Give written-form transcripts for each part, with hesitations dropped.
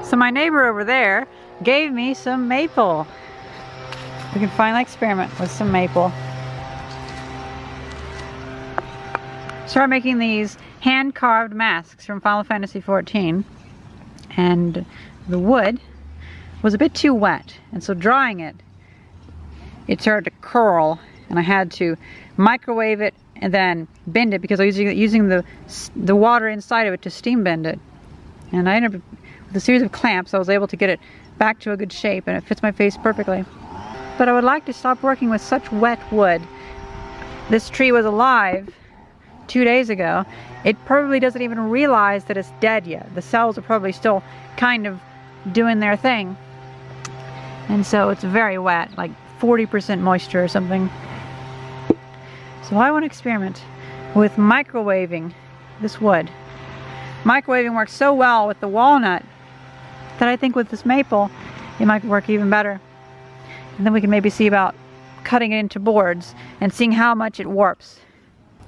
So my neighbor over there gave me some maple. We can finally experiment with some maple. Started making these hand-carved masks from Final Fantasy XIV, and the wood was a bit too wet, and so drying it, it started to curl, and I had to microwave it and then bend it because I was using the water inside of it to steam bend it. And I ended up with a series of clamps. I was able to get it back to a good shape, and it fits my face perfectly. But I would like to stop working with such wet wood. This tree was alive 2 days ago. It probably doesn't even realize that it's dead yet. The cells are probably still kind of doing their thing. And so it's very wet, like 40% moisture or something. So I want to experiment with microwaving this wood. Microwaving works so well with the walnut that I think with this maple it might work even better. And then we can maybe see about cutting it into boards and seeing how much it warps.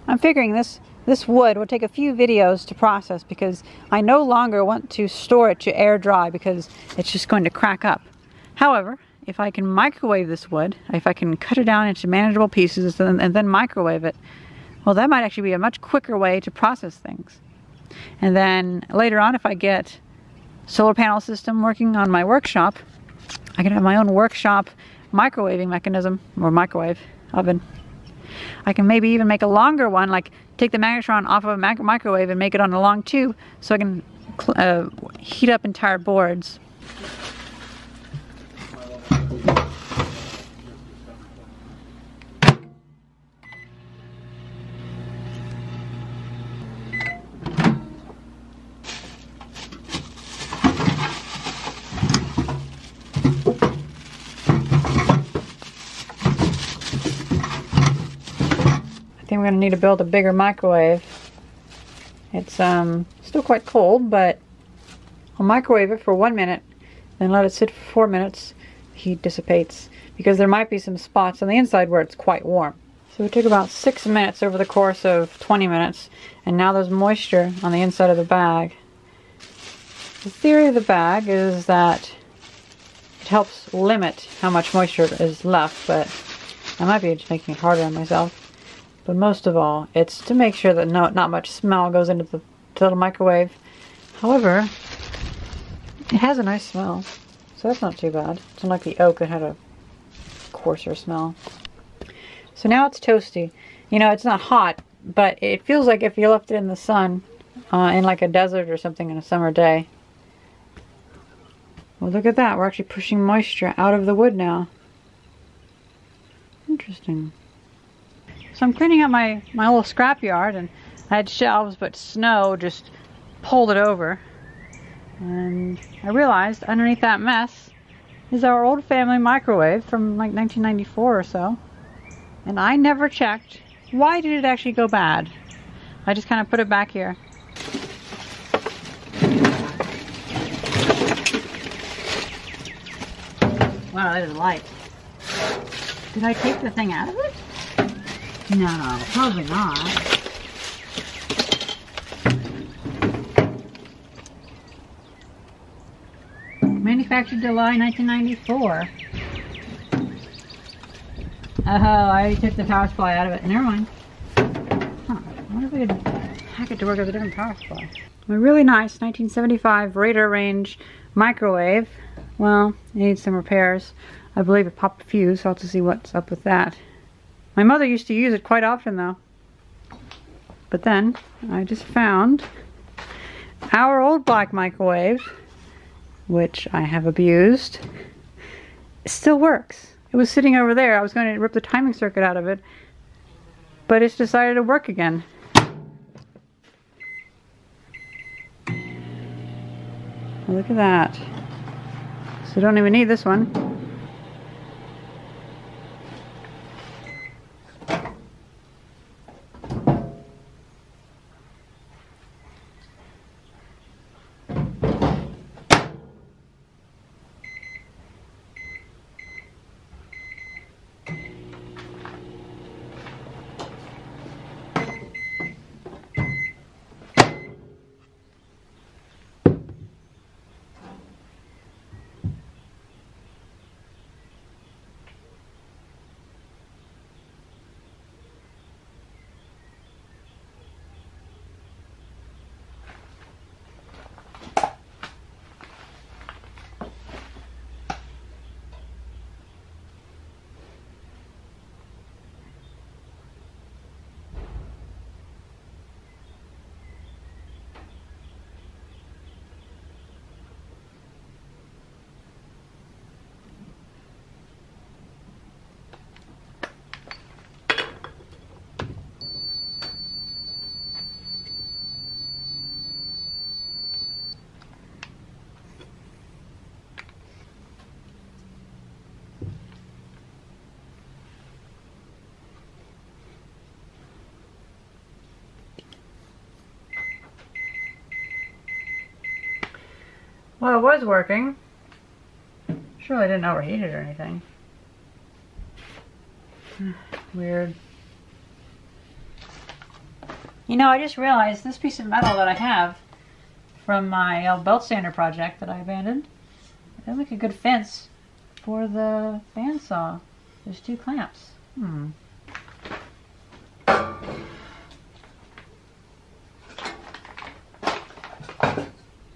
I'm figuring this wood will take a few videos to process because I no longer want to store it to air dry because it's just going to crack up. However, if I can microwave this wood, if I can cut it down into manageable pieces and then microwave it, well, that might actually be a much quicker way to process things. And then later on, if I get solar panel system working on my workshop, I can have my own workshop microwaving mechanism, or microwave oven. I can maybe even make a longer one, like take the magnetron off of a microwave and make it on a long tube so I can heat up entire boards. I think we're going to need to build a bigger microwave. It's still quite cold, but I'll microwave it for 1 minute, then let it sit for 4 minutes. The heat dissipates because there might be some spots on the inside where it's quite warm. So it took about 6 minutes over the course of 20 minutes, and now there's moisture on the inside of the bag. The theory of the bag is that it helps limit how much moisture is left, but I might be just making it harder on myself. But most of all, it's to make sure that not much smell goes into the little microwave. However, it has a nice smell, so that's not too bad. It's not like the oak that had a coarser smell. So now it's toasty. You know, it's not hot, but it feels like if you left it in the sun, in like a desert or something in a summer day. Well, look at that. We're actually pushing moisture out of the wood now. Interesting. So I'm cleaning up my little scrapyard, and I had shelves, but snow just pulled it over. And I realized underneath that mess is our old family microwave from like 1994 or so. And I never checked. Why did it actually go bad? I just kind of put it back here. Wow, that is light. Did I take the thing out of it? No, probably not. Manufactured July 1994. Oh, I already took the power supply out of it. Never mind. Huh. I wonder if I could hack it to work with a different power supply. A really nice 1975 radar range microwave. Well, it needs some repairs. I believe it popped a fuse, so I'll have to see what's up with that. My mother used to use it quite often though. But then I just found our old black microwave, which I have abused. It still works. It was sitting over there. I was going to rip the timing circuit out of it, but it's decided to work again. Look at that. So don't even need this one. Well, it was working. Surely I didn't overheat it or anything. Weird. You know, I just realized this piece of metal that I have from my belt sander project that I abandoned, it'll make a good fence for the bandsaw. There's 2 clamps.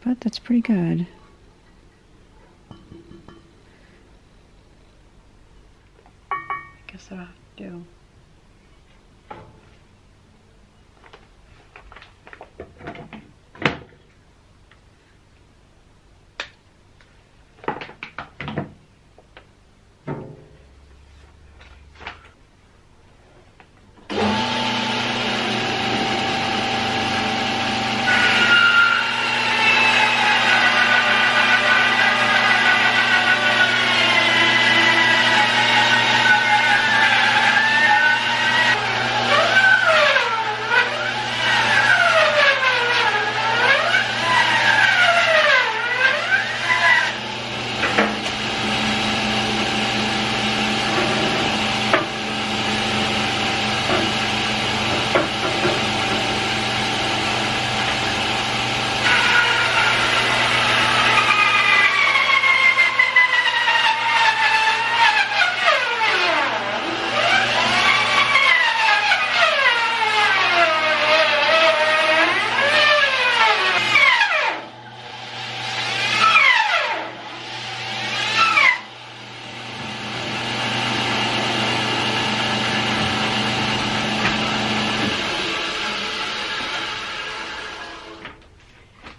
But that's pretty good. I guess that'll have to do.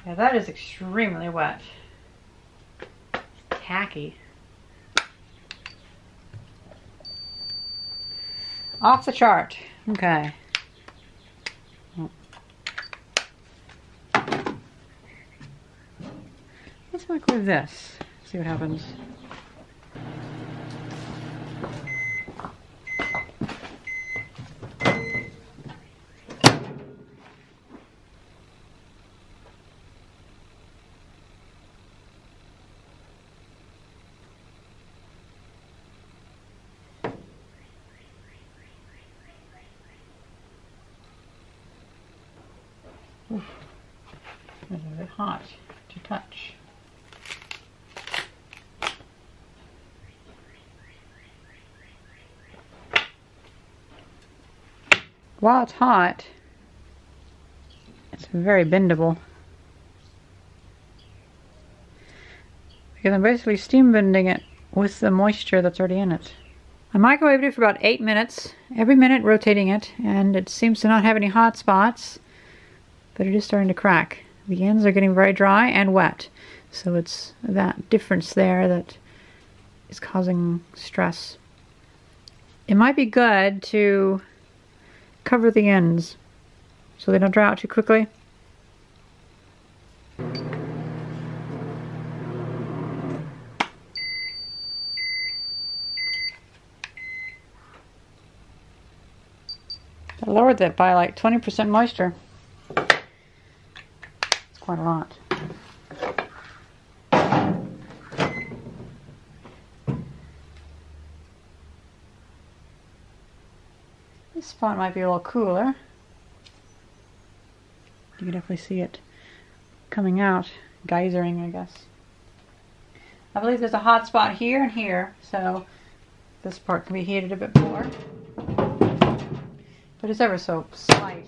Yeah, that is extremely wet. Tacky. Off the chart. Okay. Let's microwave this. See what happens. Oof. It's a bit hot to touch. While it's hot, it's very bendable. Because I'm basically steam bending it with the moisture that's already in it. I microwaved it for about 8 minutes, every minute rotating it, and it seems to not have any hot spots, but it is starting to crack. The ends are getting very dry and wet, so it's that difference there that is causing stress. It might be good to cover the ends so they don't dry out too quickly. I lowered that by like 20% moisture. It's quite a lot. This spot might be a little cooler. You can definitely see it coming out, geysering, I guess. I believe there's a hot spot here and here, so this part can be heated a bit more. But it's ever so slight.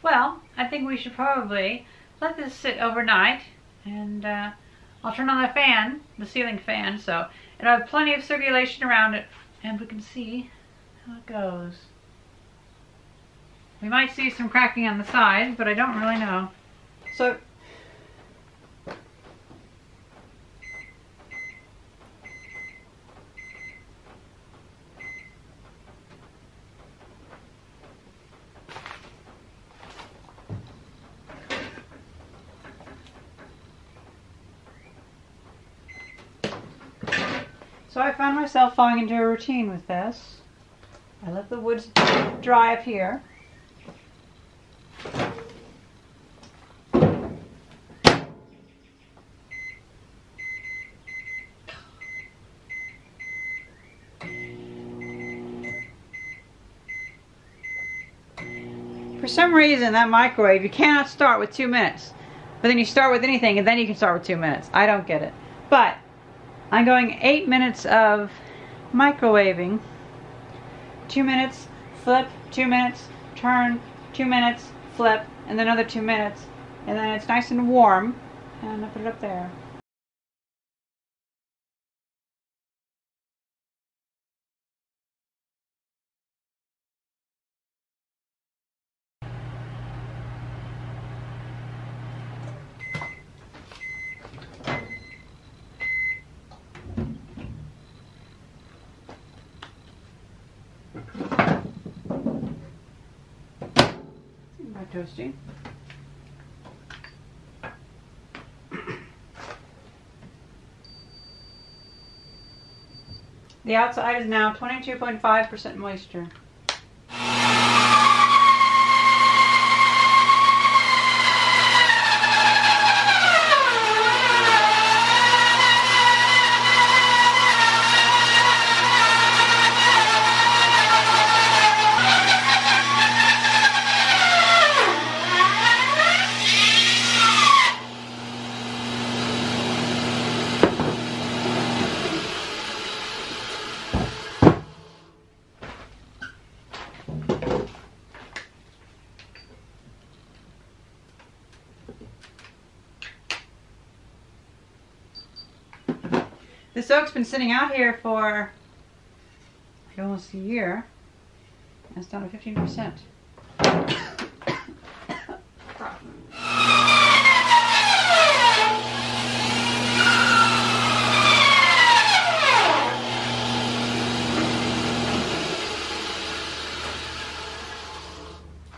Well, I think we should probably let this sit overnight, and I'll turn on the fan, the ceiling fan, so it'll have plenty of circulation around it, and we can see how it goes. We might see some cracking on the sides, but I don't really know. So I found myself falling into a routine with this. I let the wood dry up here. For some reason, that microwave, you cannot start with 2 minutes. But then you start with anything, and then you can start with 2 minutes. I don't get it. But I'm going 8 minutes of microwaving. 2 minutes, flip, 2 minutes, turn, 2 minutes, flip, and then another 2 minutes. And then it's nice and warm. And I put it up there. Toasty. The outside is now 22.5% moisture. This oak's been sitting out here for like almost a year. And it's down to 15%.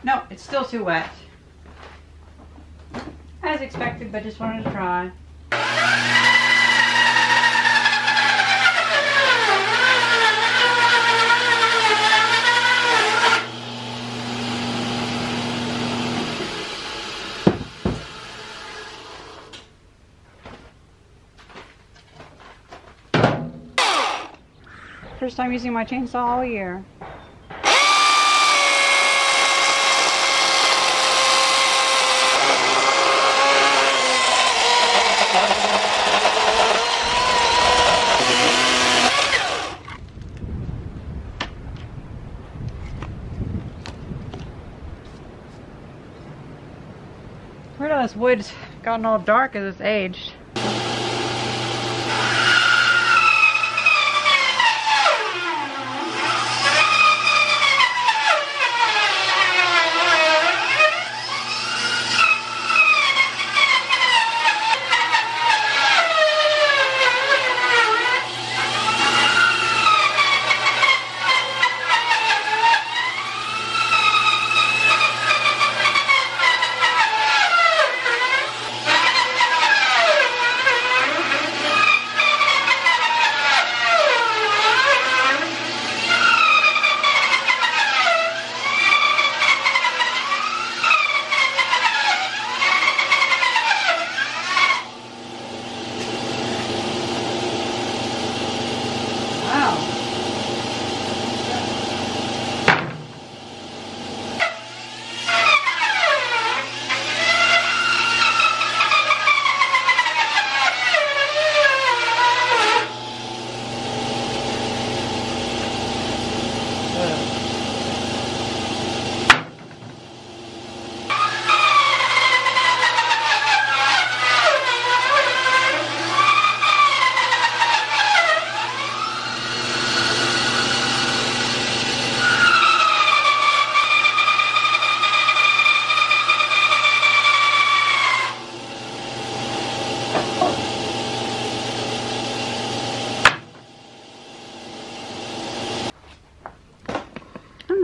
No, it's still too wet. As expected, but just wanted to try. First time using my chainsaw all year. Where all this wood's gotten all dark as it's aged.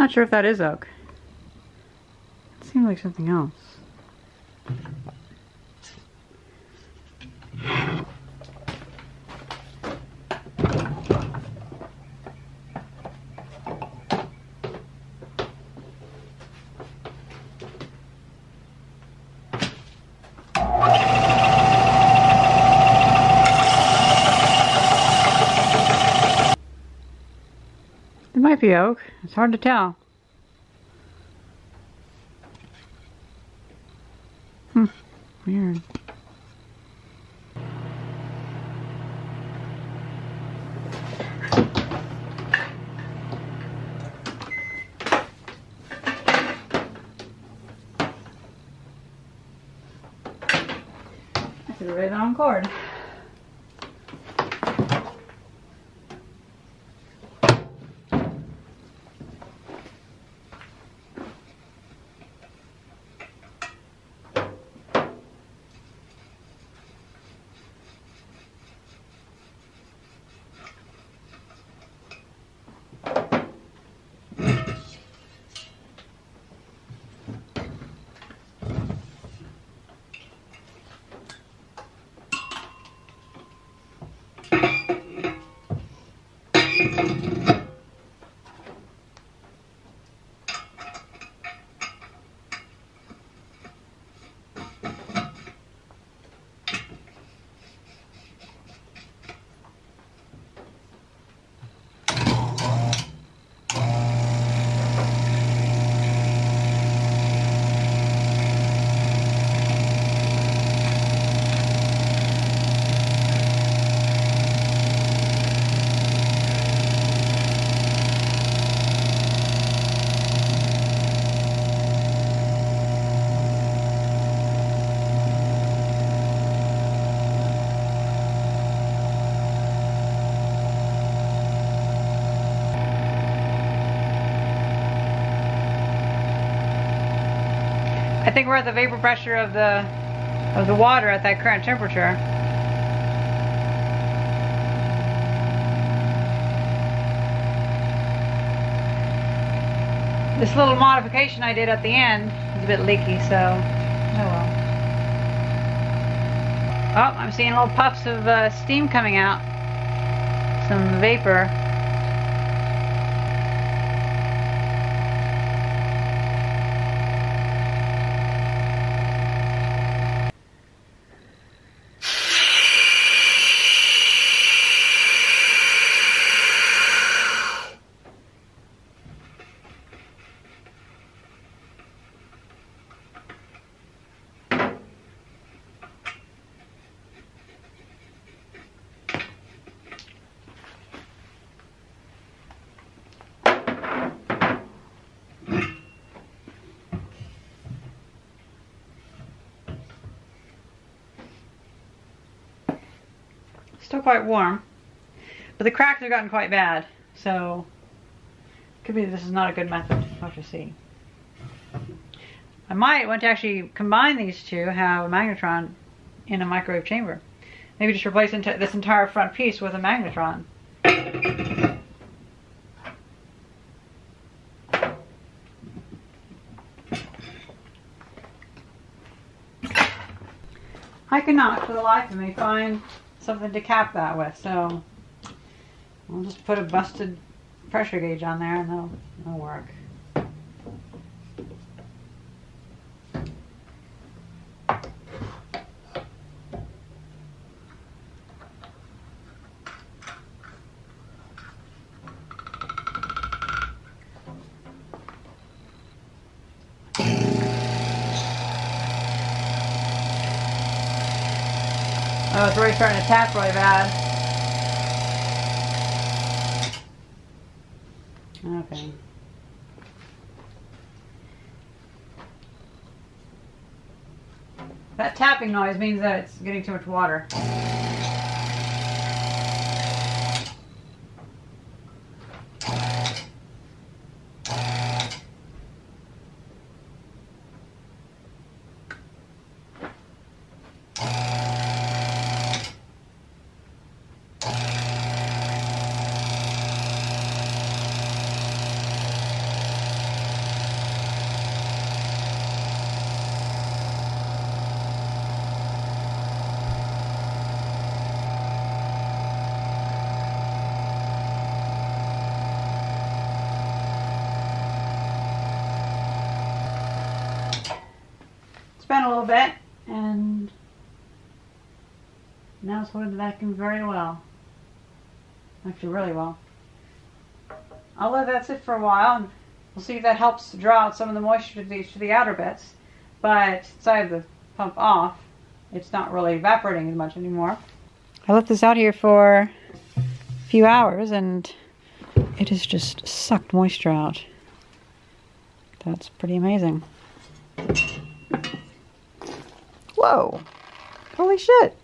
Not sure if that is oak. It seemed like something else. It might be oak. It's hard to tell. Weird. I should have read the wrong cord. I think we're at the vapor pressure of the water at that current temperature. This little modification I did at the end is a bit leaky, so oh well. Oh, I'm seeing little puffs of steam coming out. Some vapor. Still quite warm, but the cracks have gotten quite bad, so could be this is not a good method. We'll have to see. I might want to actually combine these two, have a magnetron in a microwave chamber. Maybe just replace this entire front piece with a magnetron. I cannot for the life of me find something to cap that with, so I'll just put a busted pressure gauge on there and that'll work. Oh, it's already starting to tap really bad. Okay. That tapping noise means that it's getting too much water. down a little bit, and now it's holding the vacuum very well. Actually, really well. I'll let that sit for a while, and we'll see if that helps to draw out some of the moisture to the outer bits. But since I have the pump off, it's not really evaporating as much anymore. I left this out here for a few hours, and it has just sucked moisture out. That's pretty amazing. Whoa! Holy shit!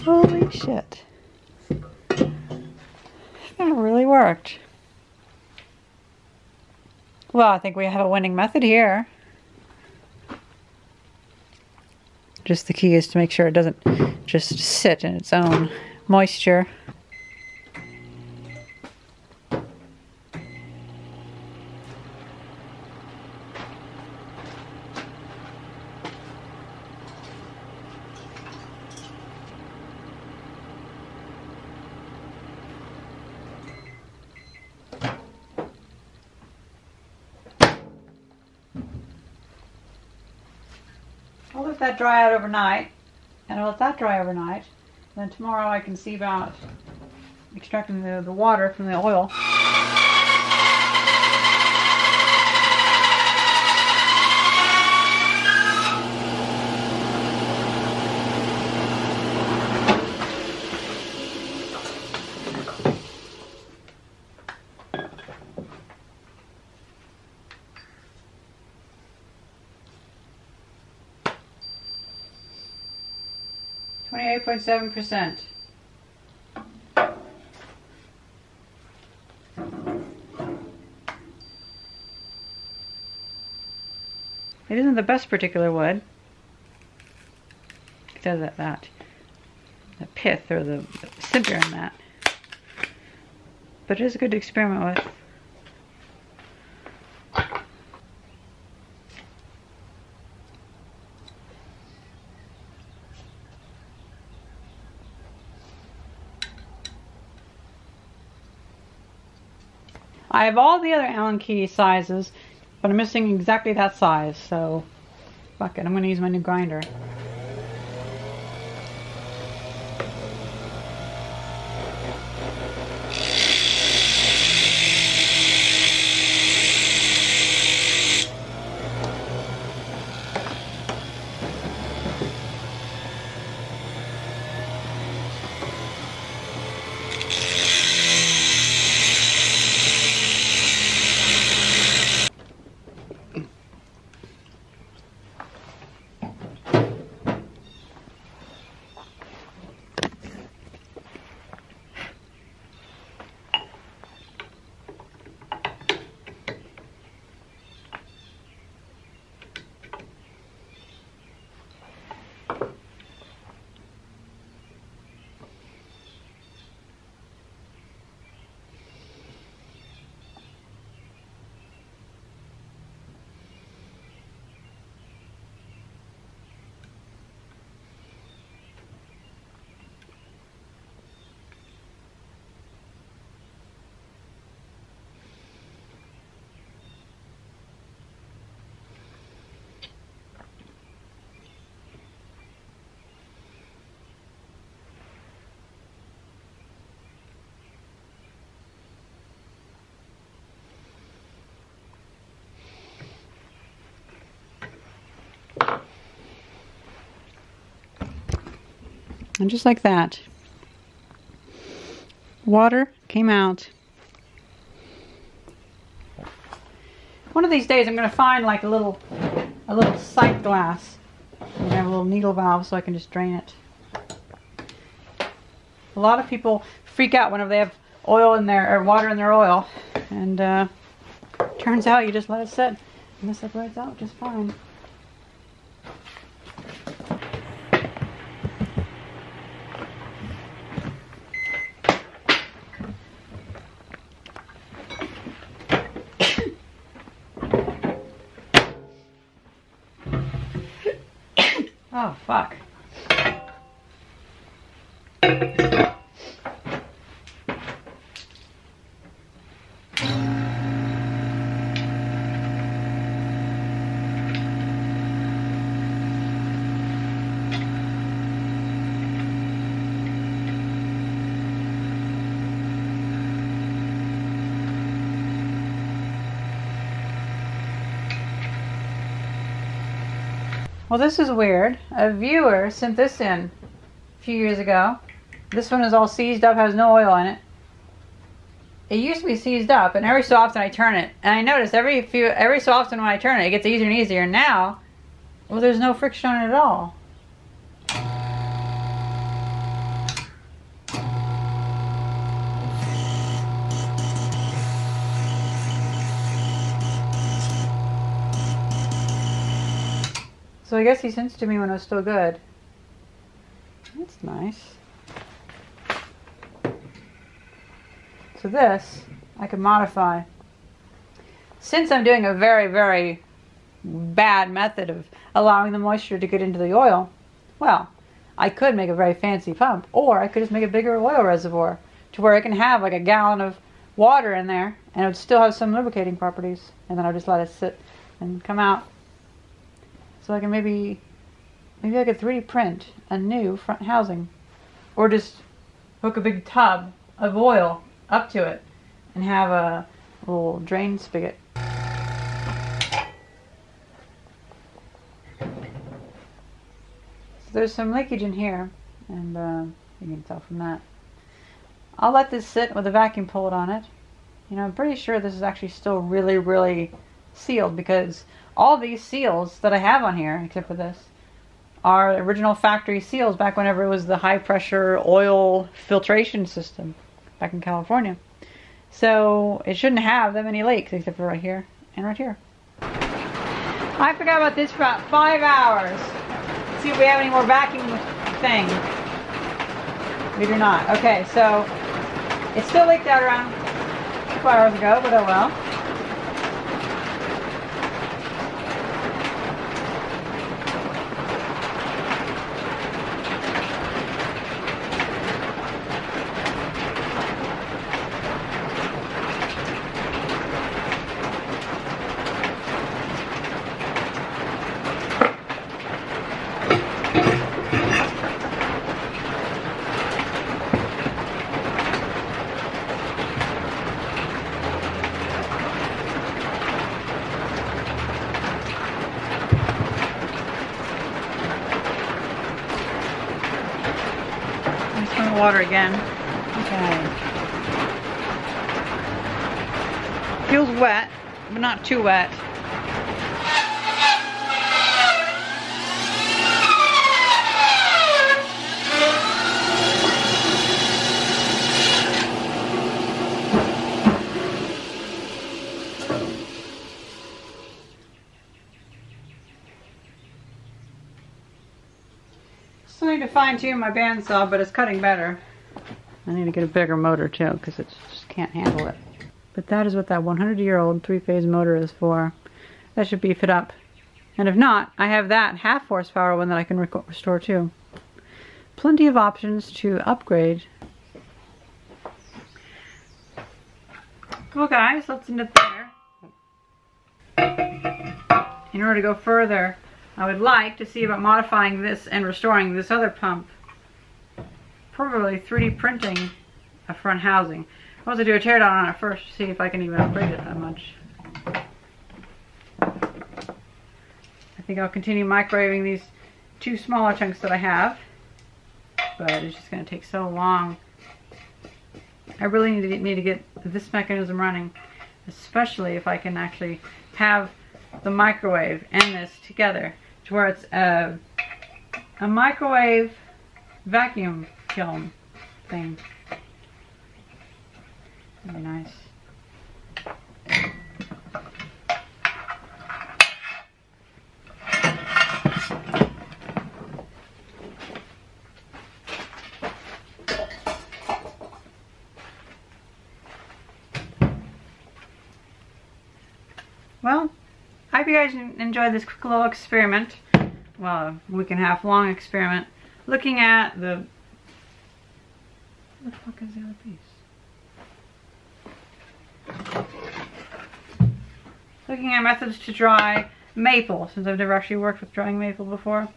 Holy shit. That really worked. Well, I think we have a winning method here. Just the key is to make sure it doesn't just sit in its own moisture. I'll let that dry out overnight, and I'll let that dry overnight. Then tomorrow I can see about extracting the water from the oil. 28.7%. It isn't the best particular wood. It does that pith or the cinder in that. But it is good to experiment with. I have all the other Allen key sizes, but I'm missing exactly that size, so fuck it, I'm going to use my new grinder. And just like that, water came out. One of these days I'm going to find like a little sight glass and have a little needle valve so I can just drain it. A lot of people freak out whenever they have oil in their, or water in their oil, and turns out you just let it sit and it separates out just fine. Oh, fuck. Well, this is weird. A viewer sent this in a few years ago. This one is all seized up, has no oil in it. It used to be seized up, and every so often I turn it, and I notice every so often when I turn it, it gets easier and easier. And now, well, there's no friction on it at all. So I guess he sent it to me when it was still good. That's nice. So this, I can modify. Since I'm doing a very, very bad method of allowing the moisture to get into the oil, well, I could make a very fancy pump, or I could just make a bigger oil reservoir to where it can have like a gallon of water in there, and it would still have some lubricating properties, and then I'll just let it sit and come out. So I can maybe I could 3D print a new front housing, or just hook a big tub of oil up to it and have a little drain spigot. So there's some leakage in here, and you can tell from that. I'll let this sit with a vacuum pulled on it. You know, I'm pretty sure this is actually still really, really sealed, because all these seals that I have on here, except for this, are original factory seals back whenever it was the high pressure oil filtration system back in California. So it shouldn't have that many leaks, except for right here and right here. I forgot about this for about 5 hours. Let's see if we have any more vacuum thing. We do not. Okay, so it still leaked out around 2 hours ago, but oh well. Water again. Okay. Feels wet, but not too wet. Still need to fine tune my bandsaw, but it's cutting better. I need to get a bigger motor too, because it just can't handle it. But that is what that 100-year-old 3-phase motor is for. That should beef it up. And if not, I have that half horsepower one that I can restore too. Plenty of options to upgrade. Cool guys, let's end it there. In order to go further, I would like to see about modifying this and restoring this other pump. Probably 3D printing a front housing. I want to do a teardown on it first to see if I can even upgrade it that much. I think I'll continue microwaving these 2 smaller chunks that I have, but it's just going to take so long. I really need to get this mechanism running, especially if I can actually have the microwave and this together to where it's a microwave vacuum kiln thing. That'd be nice. Well, I hope you guys enjoyed this quick little experiment. Well, a week and a half long experiment looking at the... Where the fuck is the other piece? Looking at methods to dry maple, since I've never actually worked with drying maple before.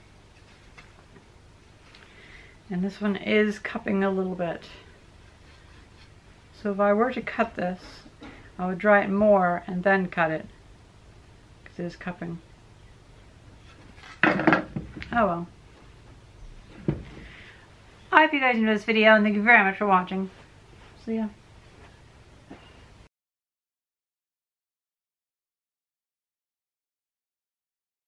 And this one is cupping a little bit. So if I were to cut this, I would dry it more and then cut it, because it is cupping. Oh well. I hope you guys enjoyed this video, and thank you very much for watching. See ya.